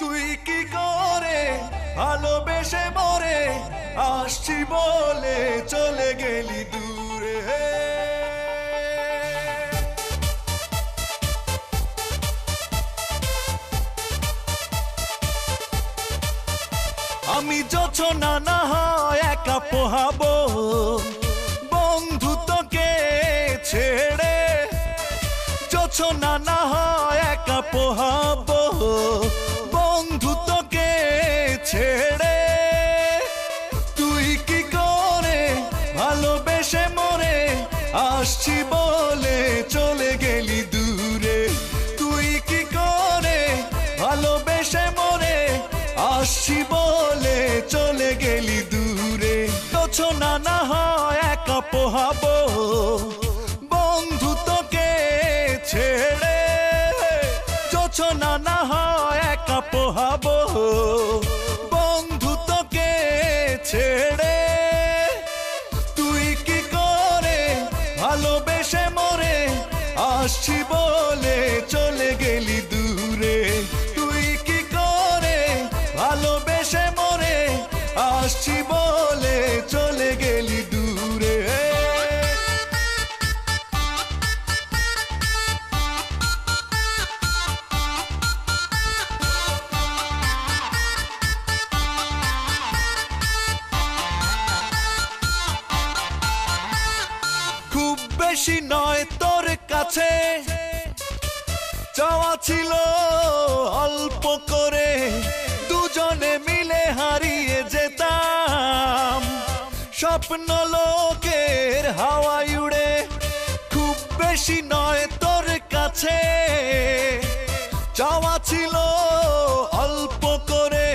তুই কি করে ভালোবেসে মরে আসছি বলে চলে গেলি দূরে। আমি যোছনা না হয় একা পোহাবো বন্ধুত্বকে ছেড়ে, যোছনা না হয় একা পোহাবো বন্ধুত্বকে ছেড়ে। তুই কি করে ভালোবেসে মরে আসছি বলে চলে গেলি দূরে। তুই কি করে ভালোবেসে মরে আসছি বলে চলে গেলি দূরে। যোছনা না হয় একা পোহাবো বন্ধুত্বকে ছেড়ে, যোছনা না হয় একা পোহাবো বন্ধুত্বকে ছেড়ে। তুই কি করে ভালোবেসে মরে আসছি বলে চলে গেলি দূরে। তুই কি করে ভালোবেসে মরে আসছি বলে চলে গেলি দূরে। খুব বেশি নয় তোর কাছে চাওয়া ছিল অল্প করে, দুজনে মিলে হারিয়ে যেতাম স্বপ্ন লোকের হাওয়ায় উড়ে। খুব বেশি নয় তোর কাছে চাওয়া ছিল অল্প করে,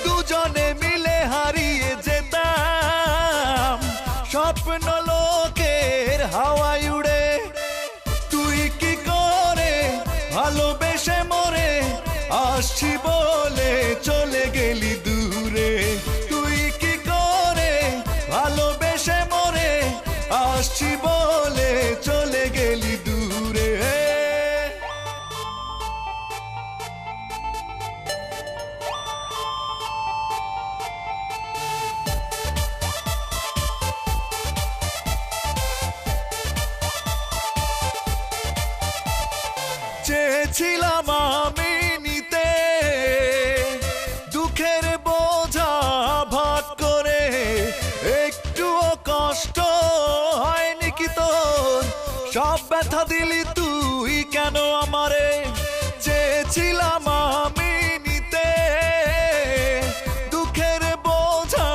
দুজনে মিলে হারিয়ে যেতাম স্বপ্ন লোকের হাওয়ায় উড়ে। তুই কি করে ভালোবেসে মরে আসছি বলে চলে গেলি দূরে। তুই কি করে ভালোবেসে মরে আসছি বলে চলে গেলি দূরে। চেয়েছিলাম আমি নিতে দুঃখের বোঝা ভাগ করে, একটুও কষ্ট হয়নি কি তোর, সব ব্যথা দিলি তুই কেন আমারে। চেয়েছিলাম আমি নিতে দুঃখের বোঝা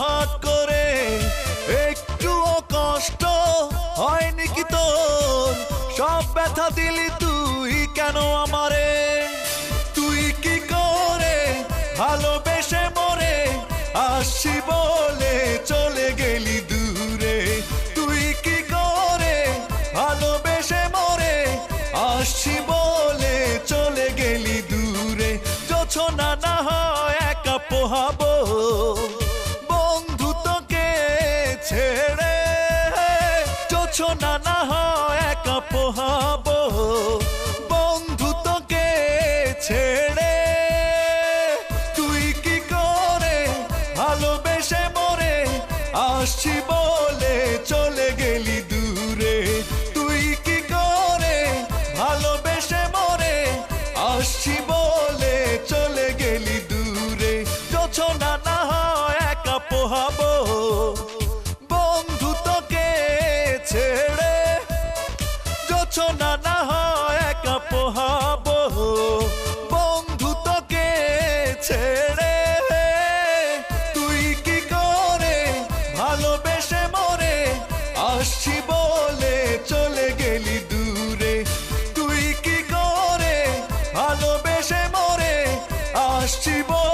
ভাগ করে, একটুও কষ্ট হয়নি কি তোর, সব ব্যথা দিলি তুই কেন আমারে। তুই কি করে ভালোবেসে মরে আসছি বলে চলে গেলি দূরে। তুই কি করে ভালোবেসে মরে আসছি বলে চলে গেলি দূরে। যোছনা না হয় একা পোহাবো বন্ধুত্বকে ছেড়ে, যোছনা না হয় একা পোহাবো বন্ধুত্বকে ছেড়ে। তুই কি করে ভালোবেসে মরে আসছি বলে চলে গেলি দূরে। তুই কি করে ভালোবেসে মরে আসছি বলে চলে গেলি দূরে। যোছনা না হয় একা পোহাবো বন্ধুত্বকে ছেড়ে, যোছনা না হয় একা পোহাবো বন্ধুত্বকে ছেড়ে। তুই কি করে ভালোবেসে মরে আসছি বলে চলে গেলি দূরে। তুই কি করে ভালোবেসে মরে আসছি বলে